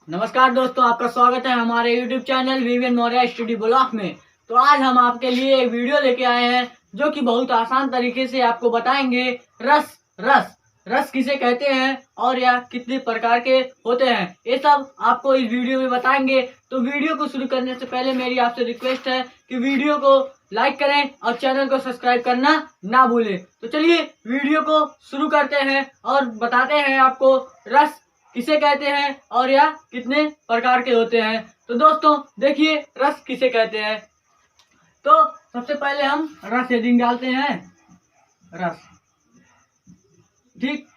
नमस्कार दोस्तों, आपका स्वागत है हमारे YouTube channel Vivian Maurya study blog में। तो आज हम आपके लिए एक वीडियो लेके आए हैं जो कि बहुत आसान तरीके से आपको बताएंगे रस रस रस किसे कहते हैं और यह कितने प्रकार के होते हैं, ये सब आपको इस वीडियो में बताएंगे। तो वीडियो को शुरू करने से पहले मेरी आपसे रिक्वेस्ट है कि वीडियो को लाइक करें और चैनल को सब्सक्राइब करना ना भूलें। तो चलिए वीडियो को शुरू करते हैं और बताते हैं आपको रस किसे कहते हैं और यह कितने प्रकार के होते हैं। तो दोस्तों देखिए रस किसे कहते हैं। तो सबसे पहले हम रस हेडिंग डालते हैं, रस, ठीक,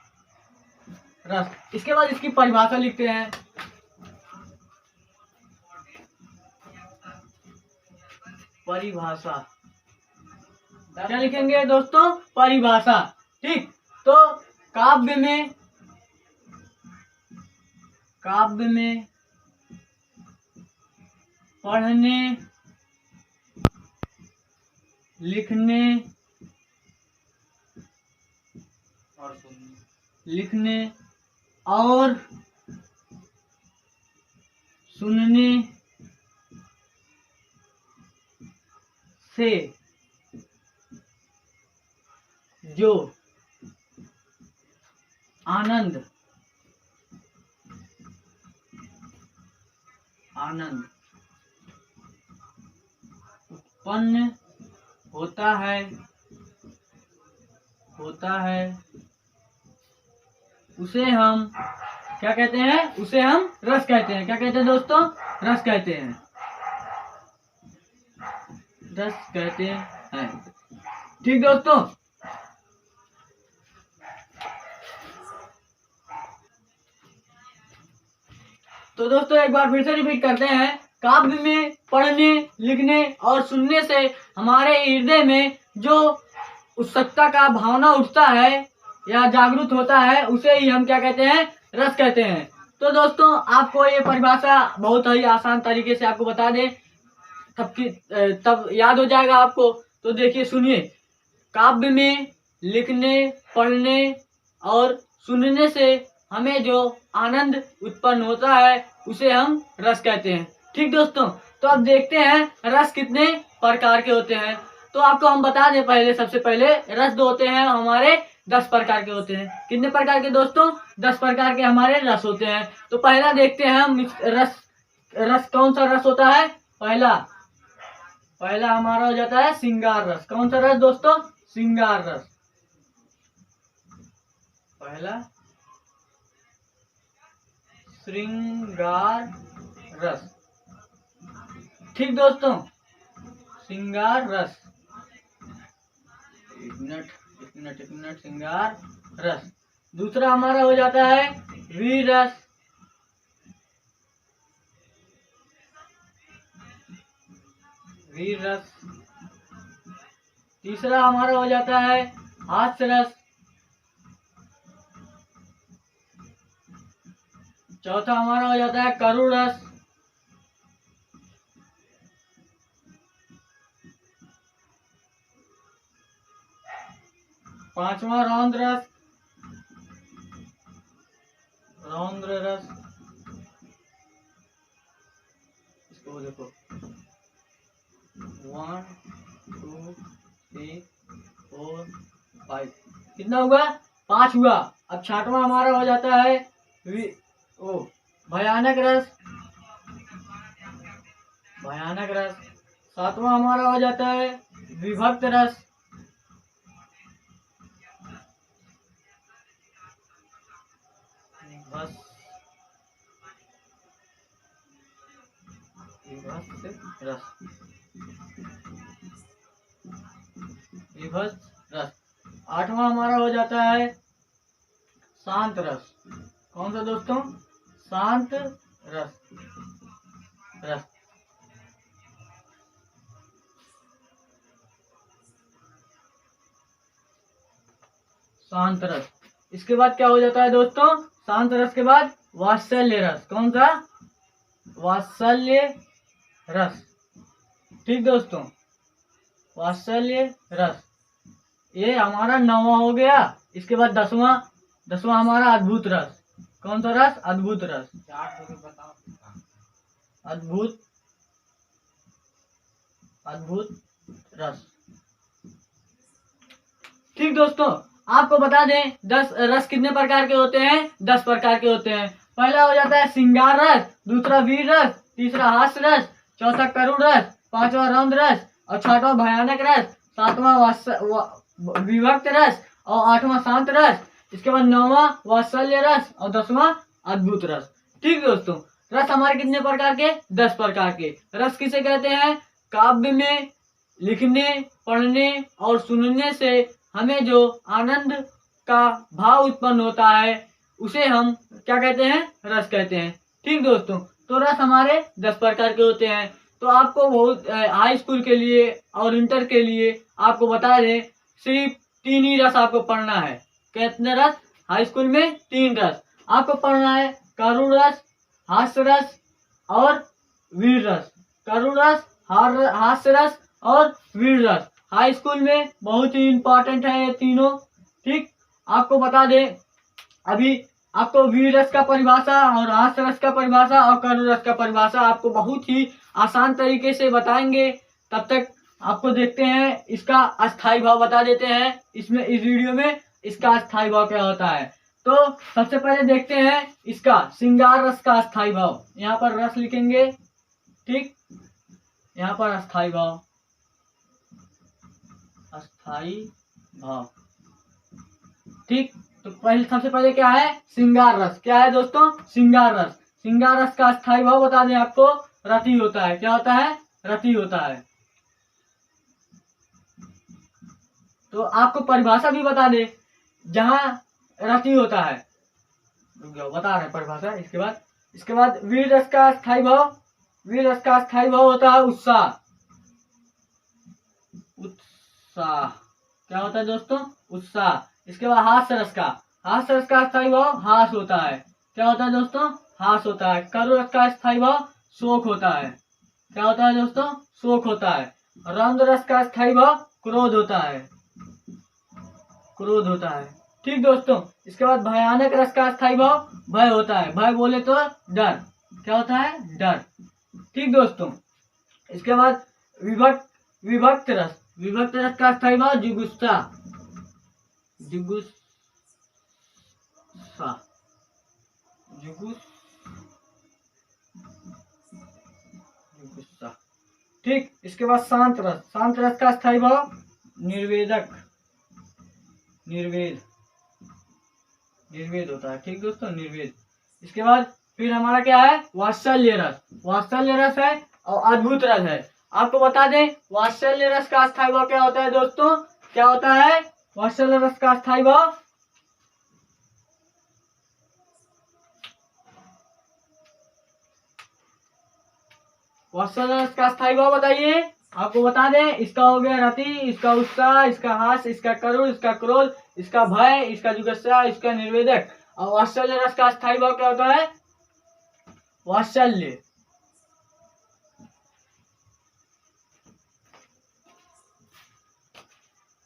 रस। इसके बाद इसकी परिभाषा लिखते हैं। परिभाषा क्या लिखेंगे दोस्तों? परिभाषा, ठीक। तो काव्य में पढ़ने, लिखने और सुनने से जो आनंद उत्पन्न होता है उसे हम क्या कहते हैं? उसे हम रस कहते हैं। क्या कहते हैं दोस्तों? रस कहते हैं, ठीक दोस्तों। तो दोस्तों एक बार फिर से रिपीट करते हैं। काव्य में पढ़ने, लिखने और सुनने से हमारे हृदय में जो उत्सुकता का भावना उठता है या जागरूक होता है, उसे ही हम क्या कहते हैं? रस कहते हैं। तो दोस्तों आपको ये परिभाषा बहुत ही आसान तरीके से आपको बता दें, तब याद हो जाएगा आपको। तो देखिए, सुनिए। काव्य में लिखने, पढ़ने और सुनने से हमें जो आनंद उत्पन्न होता है उसे हम रस कहते हैं, ठीक दोस्तों। तो अब देखते हैं रस कितने प्रकार के होते हैं। तो आपको हम बता दें, पहले सबसे पहले रस जो होते हैं हमारे 10 प्रकार के होते हैं। कितने प्रकार के दोस्तों? 10 प्रकार के हमारे रस होते हैं। तो पहला देखते हैं हम रस कौन सा रस होता है। पहला हमारा हो जाता है श्रृंगार रस। कौन सा रस दोस्तों? श्रृंगार रस। पहला श्रृंगार रस, ठीक दोस्तों, श्रृंगार रस। एक मिनट श्रृंगार रस। दूसरा हमारा हो जाता है वीर रस। तीसरा हमारा हो जाता है हास्य रस। चौथा हमारा हो जाता है करुण रस। पांचवा रौद्र रस। इसको देखो, 1 2 3 4 5, कितना हुआ? 5 हुआ। अब छठवां हमारा हो जाता है भयानक रस। सातवां हमारा हो जाता है विभक्त रस। आठवां हमारा हो जाता है शांत रस। कौन सा दोस्तों? शांत रस। शांत रस। इसके बाद क्या हो जाता है दोस्तों? शांत रस के बाद वात्सल्य रस। कौन सा? वात्सल्य रस, ठीक दोस्तों, वात्सल्य रस। ये हमारा 9वां हो गया। इसके बाद 10वां हमारा अद्भुत रस। कौन सा रस? अद्भुत रस। अद्भुत अद्भुत रस। ठीक दोस्तों, आपको बता दें 10 रस कितने प्रकार के होते हैं? 10 प्रकार के होते हैं। पहला हो जाता है श्रृंगार रस, दूसरा वीर रस, तीसरा हास्य रस, चौथा करुण रस, पांचवा रौद्र रस और छठवां भयानक रस, सातवां विभक्त रस और आठवां शांत रस, इसके बाद नौवां वात्सल्य रस और 10वां अद्भुत रस। ठीक दोस्तों, रस हमारे कितने प्रकार के? 10 प्रकार के। रस किसे कहते हैं? काव्य में लिखने, पढ़ने और सुनने से हमें जो आनंद का भाव उत्पन्न होता है उसे हम क्या कहते हैं? रस कहते हैं। ठीक दोस्तों, तो रस हमारे 10 प्रकार के होते हैं। तो आपको बहुत हाई स्कूल के लिए और इंटर के लिए आपको बता दें सिर्फ 3 ही रस आपको पढ़ना है। कितने रस? हाई स्कूल में 3 रस आपको पढ़ना है। करुण रस, हास्य रस और वीर रस। करुण रस, हास्य रस और वीर रस हाई स्कूल में बहुत ही इंपॉर्टेंट है ये तीनों। ठीक, आपको बता दें अभी आपको वीर रस का परिभाषा और हास्य रस का परिभाषा और करुण रस का परिभाषा आपको बहुत ही आसान तरीके से बताएंगे। तब तक आपको देखते हैं इसका अस्थाई भाव बता देते हैं। इस वीडियो में इसका अस्थाई भाव क्या होता है। तो सबसे पहले देखते हैं इसका श्रृंगार रस का अस्थाई भाव। यहाँ पर रस लिखेंगे। ठीक, यहाँ पर अस्थाई भाव, अस्थाई भाव। ठीक, तो सबसे पहले क्या है? श्रृंगार रस। क्या है दोस्तों? श्रृंगार रस। श्रृंगार रस का अस्थाई भाव बता दें आपको, रति होता है। क्या होता है? रति होता है। तो आपको परिभाषा भी बता दे जहां रति होता है, बता रहे परिभाषा। इसके बाद वीर रस का अस्थाई भाव। वीर रस का अस्थाई भाव होता है उत्साह। उत्साह क्या होता है दोस्तों? उत्साह। इसके बाद हास्य रस का अस्थाई भाव हास होता है। क्या होता है दोस्तों? हास होता है। करुण रस का अस्थाई भाव शोक होता है। क्या होता है दोस्तों? शोक होता है। रौद्र रस का अस्थाई भाव क्रोध होता है। क्रोध होता है। ठीक दोस्तों, इसके बाद भयानक रस का अस्थाई भाव भय होता है। भय बोले तो डर। क्या होता है? डर। ठीक दोस्तों, इसके बाद विभक्त रस। विभक्त रस का अस्थाई भाव जुगुस्सा। जुगुस्सा जुगुस्सा। ठीक, इसके बाद शांत रस। शांत रस का अस्थाई भाव निर्वेद होता है। ठीक दोस्तों, निर्वेद। इसके बाद फिर हमारा क्या है? वात्सल्य रस। वात्सल्य रस है और अद्भुत रस है। आपको बता दें वात्सल्य रस का अस्थाई भाव क्या होता है दोस्तों? क्या होता है वात्सल्य रस का अस्थाई भाव? वात्सल्य रस का अस्थाई भाव बताइए। आपको बता दें इसका हो गया रति, इसका उत्साह, इसका हास, इसका करुण, इसका क्रोध, इसका भय, इसका जुगुस्सा, इसका निर्वेदक। और वात्सल्य रस का अस्थाई भाव क्या होता है? वात्सल्य।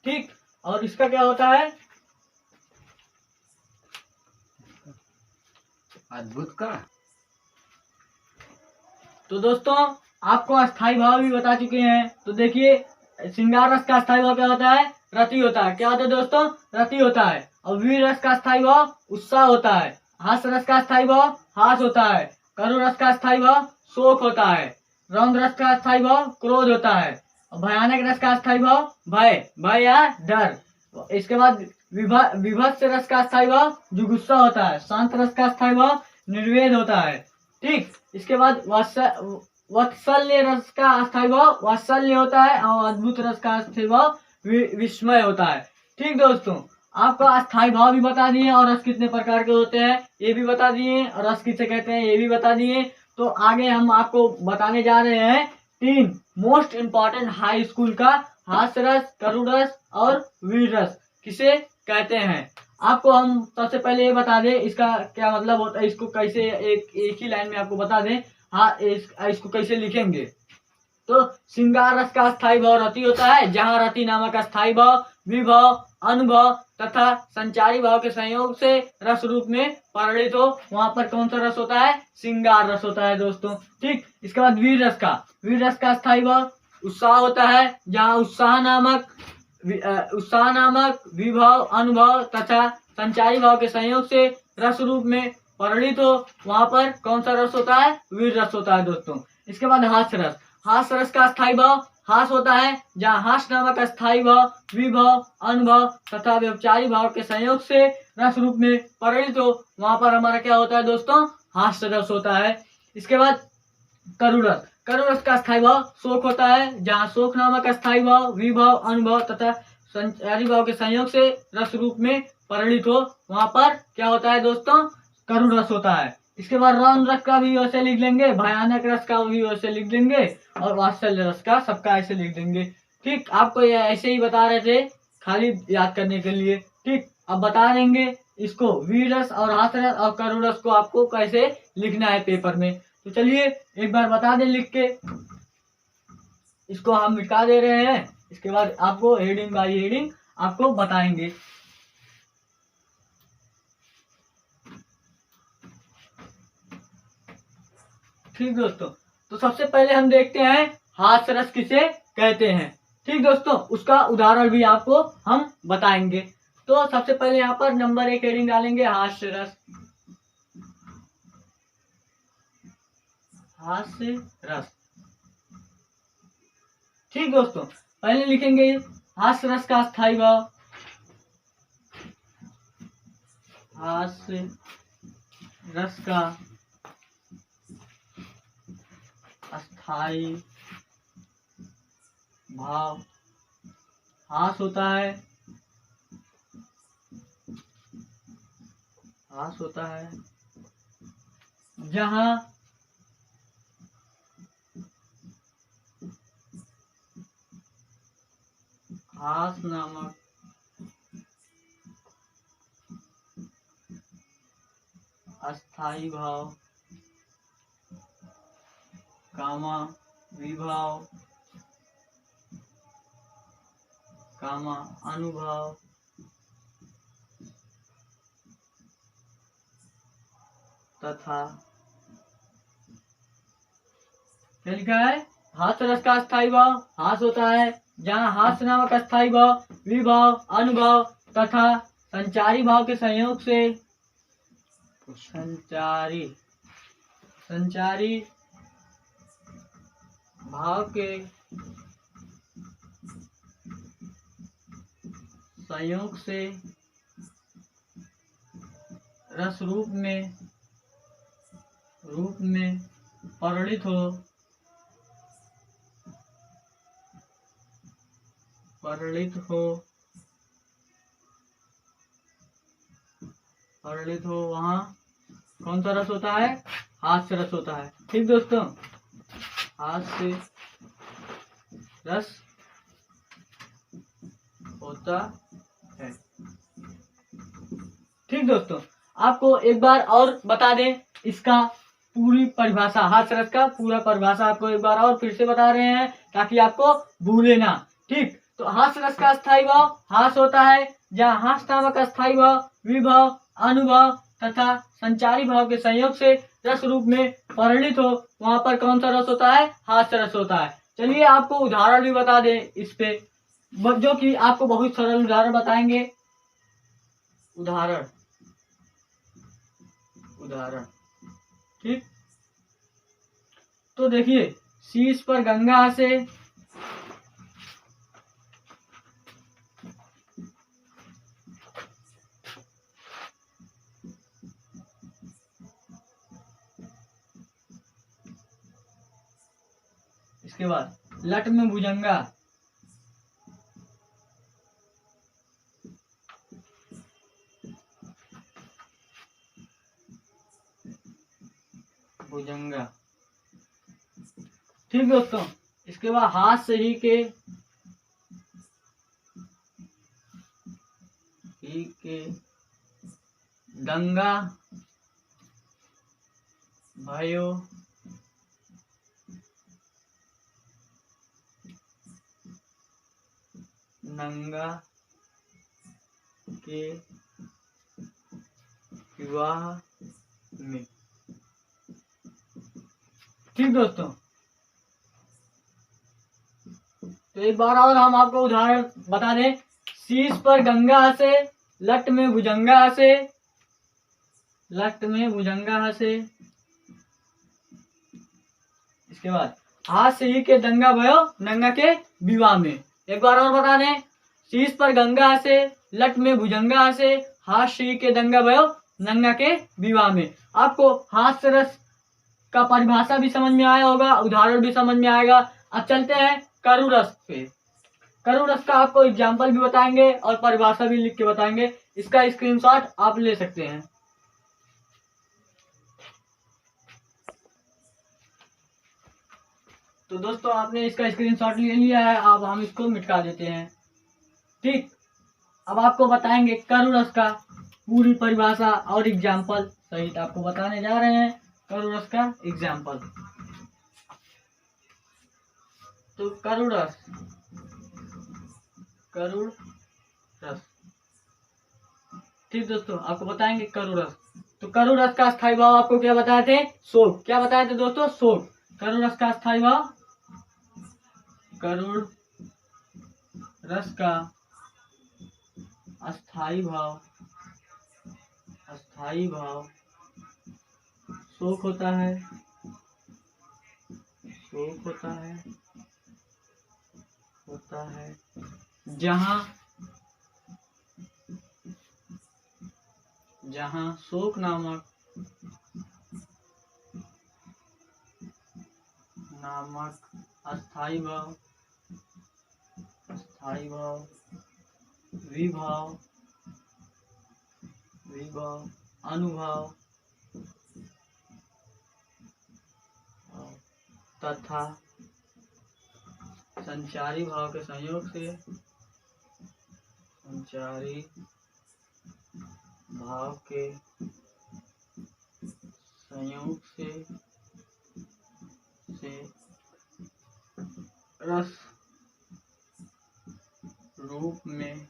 ठीक, और इसका क्या होता है? अद्भुत का। तो दोस्तों आपको अस्थाई भाव भी बता चुके हैं। तो देखिए श्रृंगार रस का अस्थाई भाव क्या होता है? रति होता है। क्या होता है दोस्तों? रति होता है। और वीर रस का अस्थाई भाव उत्साह होता है। हास्य रस का अस्थाई भाव हास होता है। करुण रस का अस्थाई भाव शोक होता है। रौद्र रस का अस्थाई भाव क्रोध होता है। और भयानक रस का अस्थाई भाव भय या डर। इसके बाद विभत्स रस का अस्थाई भाव जुगुस्सा होता है। शांत रस का अस्थाई भाव निर्वेद होता है। ठीक, इसके बाद वात्सल्य रस का अस्थाई भाव वात्सल्य होता है और अद्भुत रस का अस्थाई भाव विस्मय होता है। ठीक दोस्तों, आपको अस्थाई भाव भी बता दिए और रस कितने प्रकार के होते हैं ये भी बता दिए और रस किसे कहते हैं ये भी बता दिए। तो आगे हम आपको बताने जा रहे हैं 3 मोस्ट इम्पॉर्टेंट हाई स्कूल का हास्य रस, करुण रस और वीर रस किसे कहते हैं। आपको हम सबसे पहले ये बता दें इसका क्या मतलब होता है। इसको कैसे एक ही लाइन में आपको बता दें। हाँ, इसको कैसे लिखेंगे। तो श्रृंगार रस का स्थायी भाव रति होता है, जहाँ रति नामक स्थायी भाव, विभव, अनुभव तथा संचारी भाव के संयोग से रस रूप में परिणित हो, वहां पर कौन सा रस होता है? श्रृंगार रस होता है दोस्तों। ठीक, इसके बाद वीर रस का स्थायी भाव उत्साह होता है, जहाँ उत्साह नामक विभव, अनुभव तथा संचारी भाव के संयोग से रस रूप में परिणित हो, वहां पर कौन सा रस होता है? वीर रस होता है दोस्तों। इसके बाद हास्य रस का स्थायी भाव हास होता है, जहाँ हास नामक स्थायी भाव, विभव, अनुभव तथा व्यवचारी भाव के संयोग से रस रूप में परिणित हो, वहां पर हमारा क्या होता है दोस्तों? हास्य रस होता है। इसके बाद करुण रस का स्थायी भाव शोक होता है, जहाँ शोक नामक स्थायी भाव, विभव, अनुभव तथा संचारी भाव के संयोग से रस रूप में परिणित हो, वहां पर क्या होता है दोस्तों? करुण रस होता है। इसके बाद रौन रस का भी वैसे लिख लेंगे, भयानक रस का भी वैसे लिख देंगे और वात्सल्य रस का सबका ऐसे लिख देंगे। ठीक, आपको ये ऐसे ही बता रहे थे खाली याद करने के लिए। ठीक, अब बता देंगे इसको वीर रस और हास्य रस और करुण रस को आपको कैसे लिखना है पेपर में। तो चलिए एक बार बता दें लिख के, इसको हम मिटा दे रहे हैं। इसके बाद आपको हेडिंग बाय हेडिंग आपको बताएंगे। ठीक दोस्तों, तो सबसे पहले हम देखते हैं हास्य रस किसे कहते हैं। ठीक दोस्तों, उसका उदाहरण भी आपको हम बताएंगे। तो सबसे पहले यहाँ पर नंबर 1 हेडिंग डालेंगे हास्य रस। हास्य रस। ठीक दोस्तों, पहले लिखेंगे हास्य रस का स्थायी भाव, हास्य रस का स्थायी भाव हास होता है, जहां हास नामक अस्थायी भाव, कामा विभाव, कामा अनुभव तथा क्या लिखा है? हास्य रस का स्थायी भाव हास होता है, जहाँ हास्य नामक स्थायी भाव, विभाव, अनुभव तथा संचारी भाव के संयोग से संचारी भाव के संयोग से रस रूप में परिणित हो, वहाँ कौन सा रस होता है? हास्य रस होता है। ठीक दोस्तों, हास्य रस होता है। ठीक दोस्तों, आपको एक बार और बता दें इसका पूरी परिभाषा, हास्य रस का पूरा परिभाषा आपको एक बार और फिर से बता रहे हैं ताकि आपको भूले ना। ठीक, तो हास्य रस का स्थायी भाव हास होता है, जहाँ हास नामक स्थायी भाव, विभव, अनुभव तथा संचारी भाव के संयोग से रस रूप में परिणित हो, वहां पर कौन सा रस होता है? हास्य रस होता है। चलिए आपको उदाहरण भी बता दें इस पे, जो कि आपको बहुत सरल उदाहरण बताएंगे। उदाहरण ठीक, तो देखिए शीश पर गंगा से इसके बाद लट में भुजंगा, ठीक दोस्तों, इसके बाद हाथ से ही के दंगा भयो नंगा के विवाह में। ठीक दोस्तों, तो एक बार और हम आपको उदाहरण बता दें। शीश पर गंगा हंसे, लट में भुजंगा हंसे, लट में भुजंगा हंसे। इसके बाद हाथ से ही के दंगा भयो नंगा के विवाह में। एक बार और बता दें। शीश पर गंगा हंसे, लट में भुजंगा हंसे, हाथ से ही के दंगा भयो नंगा के विवाह में। आपको हास्य रस का परिभाषा भी समझ में आया होगा, उदाहरण भी समझ में आएगा। अब चलते हैं करु रस पे। करु रस का आपको एग्जाम्पल भी बताएंगे और परिभाषा भी लिख के बताएंगे। इसका स्क्रीनशॉट आप ले सकते हैं। तो दोस्तों आपने इसका स्क्रीनशॉट ले लिया है, अब हम इसको मिटा देते हैं। ठीक, अब आपको बताएंगे करु रस का पूरी परिभाषा और एग्जाम्पल सहित आपको बताने जा रहे हैं करु रस का एग्जाम्पल। तो करु रस, करु रस। ठीक दोस्तों, आपको बताएंगे करु रस। तो करु रस का स्थायी भाव आपको क्या बताए थे? शोक। क्या बताए थे दोस्तों? शोक। करु रस का स्थायी भाव, करु रस का अस्थाई भाव, अस्थाई भाव शोक होता है, शोक होता है, होता है जहां, जहां शोक नामक अस्थाई भाव, अस्थाई भाव, विभाव, विभाव, अनुभव तथा संचारी भाव के संयोग से, संचारी भाव के संयोग से रस रूप में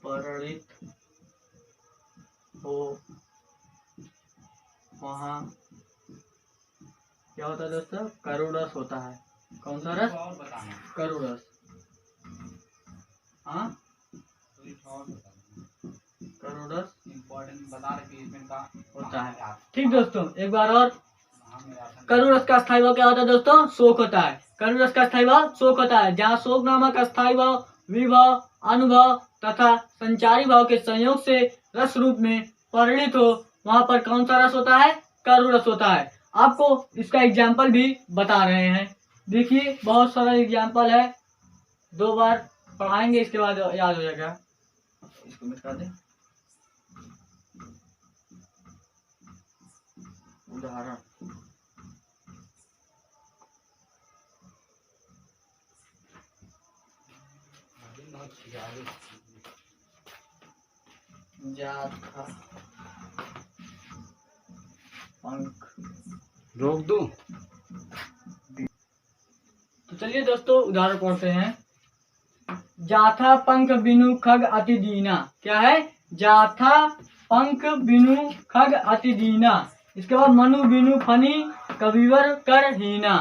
परिणित हो, वहाँ क्या होता है दोस्तों? करु रस होता है। कौन सा रस? करु रस। हाँ, करु रस इम्पोर्टेंट बता रहे होता है। ठीक दोस्तों, एक बार और। करु रस का स्थायी भाव क्या होता है दोस्तों? शोक होता है। करु रस का स्थायी भाव शोक होता है जहाँ शोक नामक अस्थायी भाव, विभाव, अनुभव तथा संचारी भाव के संयोग से रस रूप में परिणित हो, वहां पर कौन सा रस होता है? करु रस होता है। आपको इसका एग्जाम्पल भी बता रहे हैं। देखिए, बहुत सारा एग्जाम्पल है, 2 बार पढ़ाएंगे, इसके बाद याद हो जाएगा। इसको मिटा दें। उदाहरण, जाथा पंख, रोक दो। तो चलिए दोस्तों उदाहरण पढ़ते हैं। जाथा पंख बिनु खग अति दीना। क्या है? जाथा पंख बिनु खग अति दीना। इसके बाद मनु बिनु फनी कविवर कर हीना।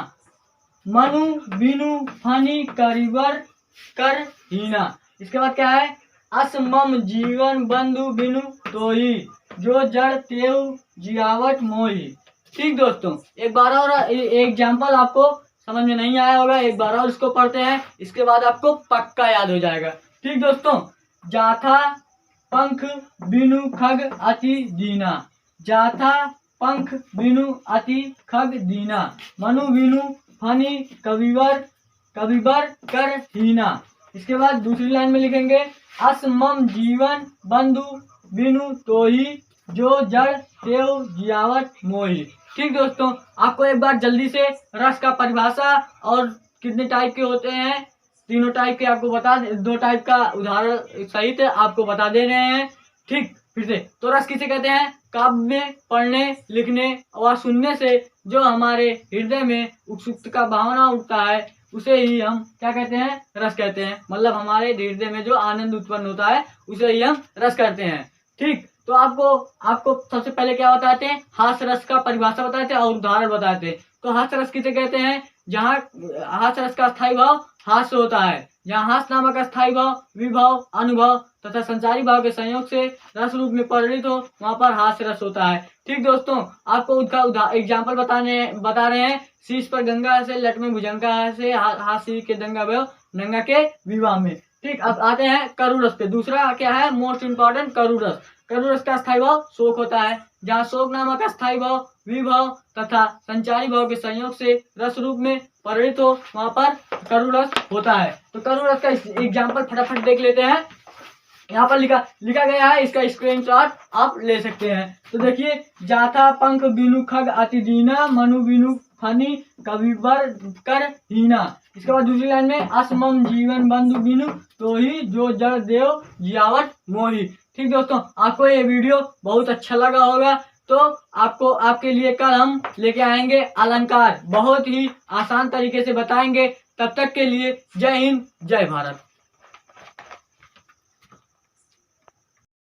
मनु बिनु फनी कविवर कर हीना। इसके बाद क्या है? अस मम जीवन बंधु बिनु तोही, जो जड़ तेव जियावट मोही। ठीक दोस्तों, एक बार और एग्जाम्पल आपको समझ में नहीं आया होगा, एक बार और इसको पढ़ते हैं, इसके बाद आपको पक्का याद हो जाएगा। ठीक दोस्तों, जाथा पंख बिनु खग अति दीना, जाथा पंख बिनु अति खग दीना, मनु बिनु फनी कविवर कविवर कर हीना। इसके बाद दूसरी लाइन में लिखेंगे अस मम जीवन बंधु बिनु तोही, जो जड़ तेव जियावट मोही। ठीक दोस्तों, आपको एक बार जल्दी से रस का परिभाषा और कितने टाइप के होते हैं, तीनों टाइप के आपको बता, 2 टाइप का उदाहरण सहित आपको बता दे रहे हैं। ठीक, फिर से तो रस किसे कहते हैं? काव्य में पढ़ने, लिखने और सुनने से जो हमारे हृदय में उत्सुकता का भावना उठता है, उसे ही हम क्या कहते हैं, रस कहते हैं। मतलब हमारे हृदय में जो आनंद उत्पन्न होता है उसे ही हम रस कहते हैं। ठीक, तो आपको सबसे पहले क्या बताते हैं, हास्य रस का परिभाषा बताते हैं और उदाहरण बताते हैं। तो हास्य रस किसे कहते हैं, जहाँ हास्य रस का स्थायी भाव हास्य होता है, जहाँ हास्य नामक स्थायी भाव विभाव, अनुभव तथा संचारी भाव के संयोग से रस रूप में परिणित हो, वहां पर हास्य रस होता है। ठीक दोस्तों, आपको उसका एग्जाम्पल बता रहे हैं। शीश पर गंगा से, लट में भुजंगा से, हास्य के दंगा भय नंगा के विवाह में। ठीक, अब आते हैं करु रस पे। दूसरा क्या है, मोस्ट इंपॉर्टेंट, करु रस। करु रस का स्थायी भाव शोक होता है, जहाँ शोक नामक स्थायी भाव विभाव तथा संचारी भाव के संयोग से रस रूप में परिणित हो, वहां पर करु रस होता है। तो करु रस का एग्जाम्पल फटाफट देख लेते हैं। यहाँ पर लिखा गया है, इसका स्क्रीनशॉट आप ले सकते हैं। तो देखिए, जाथा पंख बिनु खग अति दीना, मनु बिनु फनी कविवर कर हीना। इसके बाद दूसरी लाइन में, असमम जीवन बंधु बिनु तो ही जो जड़ देव जियावट मोही। ठीक दोस्तों, आपको ये वीडियो बहुत अच्छा लगा होगा, तो आपके लिए कल हम लेके आएंगे अलंकार, बहुत ही आसान तरीके से बताएंगे। तब तक के लिए जय हिंद, जय भारत।